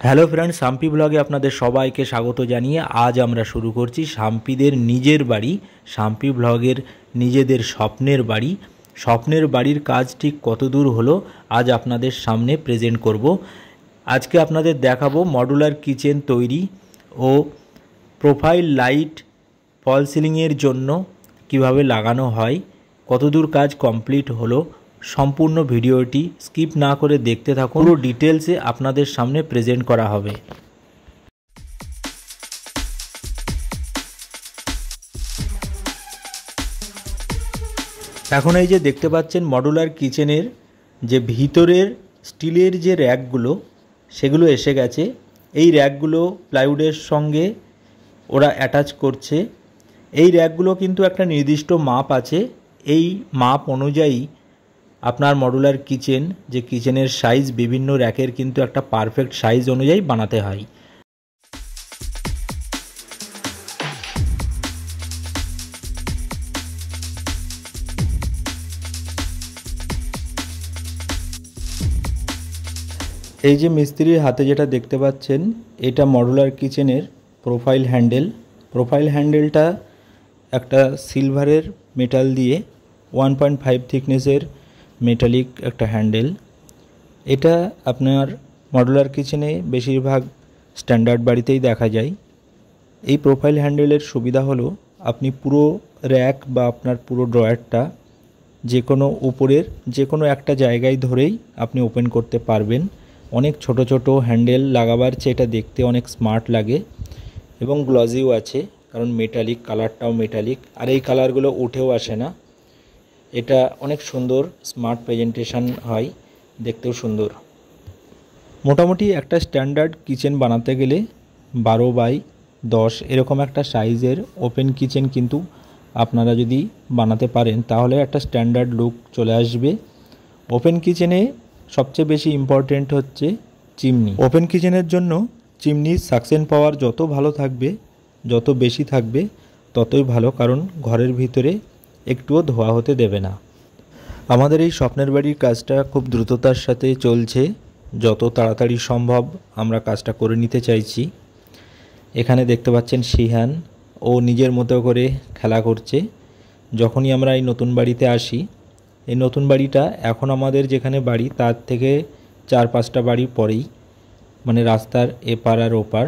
Hello friends, শাম্পি ব্লগে আপনাদের সবাইকে স্বাগত জানিয়ে আজ আমরা শুরু করছি শাম্পিদের নিজের বাড়ি। শাম্পি ব্লগের নিজেদের স্বপ্নের বাড়ির কাজ ঠিক কত দূর হলো আজ আপনাদের সামনে প্রেজেন্ট করব। আজকে আপনাদের দেখাবো মডুলার কিচেন তৈরি ও প্রোফাইল লাইট ফল সিলিংয়ের জন্য কিভাবে লাগানো হয়, কতদূর কাজ কমপ্লিট হলো। সম্পূর্ণ ভিডিওটি স্কিপ না করে দেখতে থাকুন, পুরো ডিটেলসে আপনাদের সামনে প্রেজেন্ট করা হবে। এখন এই যে দেখতে পাচ্ছেন মডুলার কিচেনের যে ভিতরের স্টিলের যে র্যাকগুলো সেগুলো এসে গেছে। এই র্যাকগুলো প্লাইউডের সঙ্গে ওরা অ্যাটাচ করছে। এই র্যাকগুলো কিন্তু একটা নির্দিষ্ট মাপ আছে, এই মাপ অনুযায়ী আপনার মডুলার কিচেন যে কিচেনের সাইজ বিভিন্ন র্যাকের কিন্তু একটা পারফেক্ট সাইজ অনুযায়ী বানাতে হয়। এই যে মিস্ত্রির হাতে যেটা দেখতে পাচ্ছেন এটা মডুলার কিচেনের প্রোফাইল হ্যান্ডেল। প্রোফাইল হ্যান্ডেলটা একটা সিলভারের মেটাল দিয়ে 1.5 থিকনেসের মেটালিক একটা হ্যান্ডেল। এটা আপনার মডুলার কিচেনে বেশিরভাগ স্ট্যান্ডার্ড বাড়িতেই দেখা যায়। এই প্রোফাইল হ্যান্ডেলের সুবিধা হলো আপনি পুরো র্যাক বা আপনার পুরো ড্রয়ারটা যে কোনো উপরের যে কোনো একটা জায়গায় ধরেই আপনি ওপেন করতে পারবেন। অনেক ছোট ছোট হ্যান্ডেল লাগাবার চেয়ে এটা দেখতে অনেক স্মার্ট লাগে এবং গ্লজিও আছে, কারণ মেটালিক, কালারটাও মেটালিক, আর এই কালারগুলো উঠেও আসে না। এটা অনেক সুন্দর স্মার্ট প্রেজেন্টেশন হয়, দেখতেও সুন্দর। মোটামুটি একটা স্ট্যান্ডার্ড কিচেন বানাতে গেলে 12x10 এরকম একটা সাইজের ওপেন কিচেন কিন্তু আপনারা যদি বানাতে পারেন তাহলে একটা স্ট্যান্ডার্ড লুক চলে আসবে। ওপেন কিচেনে সবচেয়ে বেশি ইম্পর্টেন্ট হচ্ছে চিমনি। ওপেন কিচেনের জন্য চিমনির সাকশন পাওয়ার যত ভালো থাকবে, যত বেশি থাকবে ততই ভালো, কারণ ঘরের ভিতরে একটুও ধোয়া হতে দেবে না। আমাদের এই স্বপ্নের বাড়ির কাজটা খুব দ্রুততার সাথে চলছে, যত তাড়াতাড়ি সম্ভব আমরা কাজটা করে নিতে চাইছি। এখানে দেখতে পাচ্ছেন শিহান, ও নিজের মতো করে খেলা করছে। যখনই আমরা এই নতুন বাড়িতে আসি, এই নতুন বাড়িটা এখন আমাদের যেখানে বাড়ি তার থেকে 4-5টা বাড়ি পরেই, মানে রাস্তার এপার আর ওপার।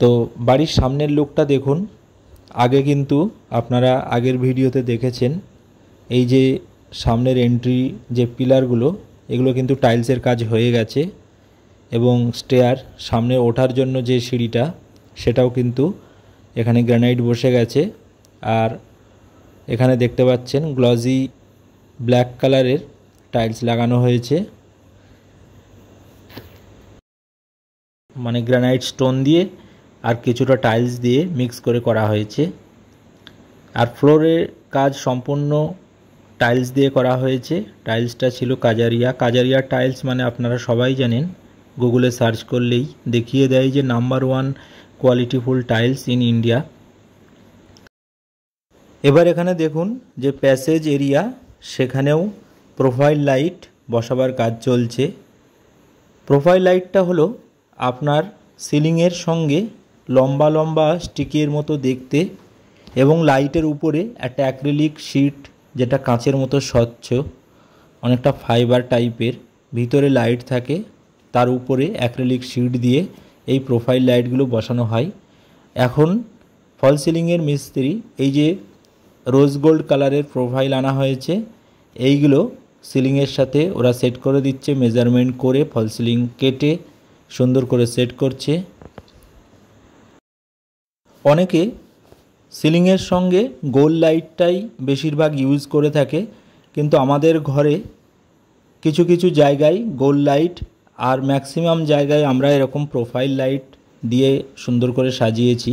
তো বাড়ির সামনের লুকটা দেখুন। আগে কিন্তু আপনারা আগের ভিডিওতে দেখেছেন এই যে সামনের এন্ট্রি যে পিলারগুলো, এগুলো কিন্তু টাইলসের কাজ হয়ে গেছে এবং স্টেয়ার সামনে ওঠার জন্য যে সিঁড়িটা সেটাও কিন্তু এখানে গ্রানাইট বসে গেছে। আর এখানে দেখতে পাচ্ছেন গ্লজি ব্ল্যাক কালারের টাইলস লাগানো হয়েছে, মানে গ্রানাইট স্টোন দিয়ে আর কিছুটা টাইলস দিয়ে মিক্স করে করা হয়েছে। আর ফ্লোরের কাজ সম্পূর্ণ টাইলস দিয়ে করা হয়েছে। টাইলসটা ছিল কাজারিয়া টাইলস, মানে আপনারা সবাই জানেন, গুগলে সার্চ করলেই দেখিয়ে দেয় যে number 1 qualityful tiles in India. এবার এখানে দেখুন যে প্যাসেজ এরিয়া, সেখানেও প্রোফাইল লাইট বসাবার কাজ চলছে। প্রোফাইল লাইটটা হলো আপনার সিলিংয়ের সঙ্গে লম্বা লম্বা স্টিকের মতো দেখতে এবং লাইটের উপরে একটা অ্যাক্রিলিক শিট, যেটা কাঁচের মতো স্বচ্ছ, অনেকটা ফাইবার টাইপের, ভিতরে লাইট থাকে, তার উপরে অ্যাক্রিলিক শিট দিয়ে এই প্রোফাইল লাইটগুলো বসানো হয়। এখন ফল সিলিংয়ের মিস্ত্রি এই যে রোজ গোল্ড কালারের প্রোফাইল আনা হয়েছে, এইগুলো সিলিংয়ের সাথে ওরা সেট করে দিচ্ছে, মেজারমেন্ট করে ফল সিলিং কেটে সুন্দর করে সেট করছে। অনেকে সিলিংয়ের সঙ্গে গোল লাইটটাই বেশিরভাগ ইউজ করে থাকে, কিন্তু আমাদের ঘরে কিছু কিছু জায়গায় গোল লাইট আর ম্যাক্সিমাম জায়গায় আমরা এরকম প্রোফাইল লাইট দিয়ে সুন্দর করে সাজিয়েছি।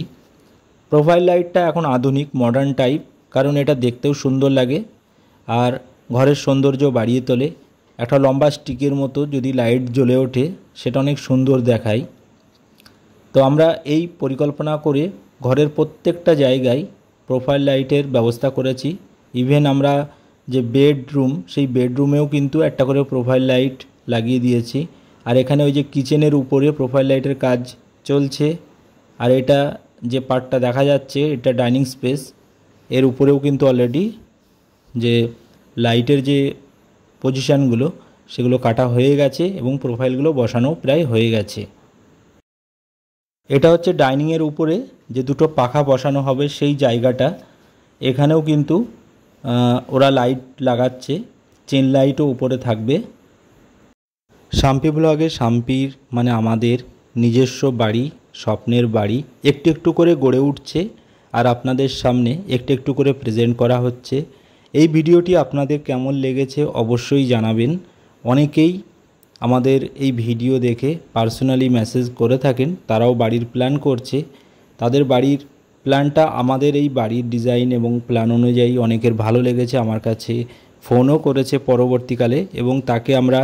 প্রোফাইল লাইটটা এখন আধুনিক মডার্ন টাইপ, কারণ এটা দেখতেও সুন্দর লাগে আর ঘরের সৌন্দর্য বাড়িয়ে তোলে। একটা লম্বা স্টিকের মতো যদি লাইট জ্বলে ওঠে সেটা অনেক সুন্দর দেখায়। তো আমরা এই পরিকল্পনা করে ঘরের প্রত্যেকটা জায়গায় প্রোফাইল লাইটের ব্যবস্থা করেছি। ইভেন আমরা যে বেডরুম, সেই বেডরুমেও কিন্তু একটা করে প্রোফাইল লাইট লাগিয়ে দিয়েছি। আর এখানে ওই যে কিচেনের উপরে প্রোফাইল লাইটের কাজ চলছে। আর এটা যে পার্টটা দেখা যাচ্ছে এটা ডাইনিং স্পেস, এর উপরেও কিন্তু অলরেডি যে লাইটের যে পজিশানগুলো সেগুলো কাটা হয়ে গেছে এবং প্রোফাইলগুলো বসানো প্রায় হয়ে গেছে। এটা হচ্ছে ডাইনিংয়ের উপরে যে দুটো পাখা বসানো হবে সেই জায়গাটা। এখানেও কিন্তু ওরা লাইট লাগাচ্ছে, চেন লাইটও উপরে থাকবে। শাম্পি ব্লগে শাম্পির মানে আমাদের নিজস্ব বাড়ি, স্বপ্নের বাড়ি একটু একটু করে গড়ে উঠছে আর আপনাদের সামনে একটু একটু করে প্রেজেন্ট করা হচ্ছে। এই ভিডিওটি আপনাদের কেমন লেগেছে অবশ্যই জানাবেন। অনেকেই আমাদের এই ভিডিও দেখে পার্সোনালি মেসেজ করে থাকেন, তারাও বাড়ির প্ল্যান করছে। তাদের বাড়ির প্ল্যানটা আমাদের এই বাড়ির ডিজাইন এবং প্ল্যান অনুযায়ী অনেকের ভালো লেগেছে, আমার কাছে ফোনও করেছে পরবর্তীকালে এবং তাকে আমরা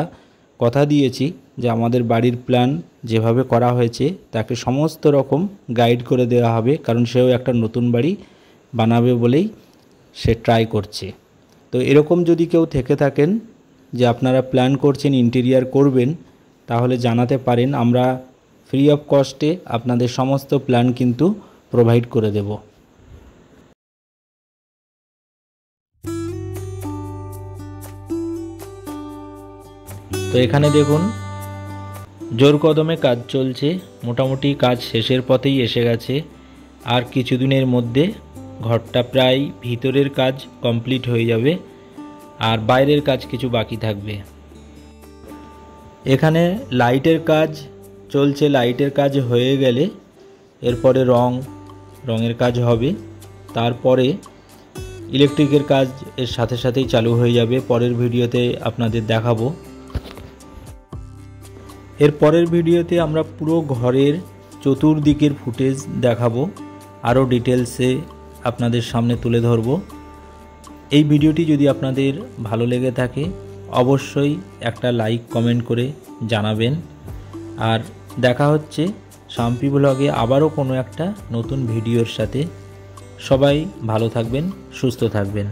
কথা দিয়েছি যে আমাদের বাড়ির প্ল্যান যেভাবে করা হয়েছে তাকে সমস্ত রকম গাইড করে দেওয়া হবে, কারণ সেও একটা নতুন বাড়ি বানাবে বলেই সে ট্রাই করছে। তো এরকম যদি কেউ থেকে থাকেন যে আপনারা প্ল্যান করছেন ইন্টেরিয়ার করবেন, তাহলে জানাতে পারেন, আমরা ফ্রি অফ কস্টে আপনাদের সমস্ত প্ল্যান কিন্তু প্রোভাইড করে দেব। তো এখানে দেখুন জোর কদমে কাজ চলছে, মোটামুটি কাজ শেষের পথেই এসে গেছে। আর কিছুদিনের মধ্যে ঘরটা প্রায় ভিতরের কাজ কমপ্লিট হয়ে যাবে আর বাইরের কাজ কিছু বাকি থাকবে। এখানে লাইটের কাজ চলছে, লাইটের কাজ হয়ে গেলে এরপরে রঙের কাজ হবে, তারপরে ইলেকট্রিকের কাজ এর সাথে সাথেই চালু হয়ে যাবে। পরের ভিডিওতে আপনাদের দেখাবো। এর পরের ভিডিওতে আমরা পুরো ঘরের চতুর্দিকের ফুটেজ দেখাবো, আরও ডিটেলসে আপনাদের সামনে তুলে ধরব। এই ভিডিওটি যদি আপনাদের ভালো লেগে থাকে অবশ্যই একটা লাইক কমেন্ট করে জানাবেন। আর দেখা হচ্ছে শাম্পি ব্লগে আবারও কোনো একটা নতুন ভিডিওর সাথে। সবাই ভালো থাকবেন, সুস্থ থাকবেন।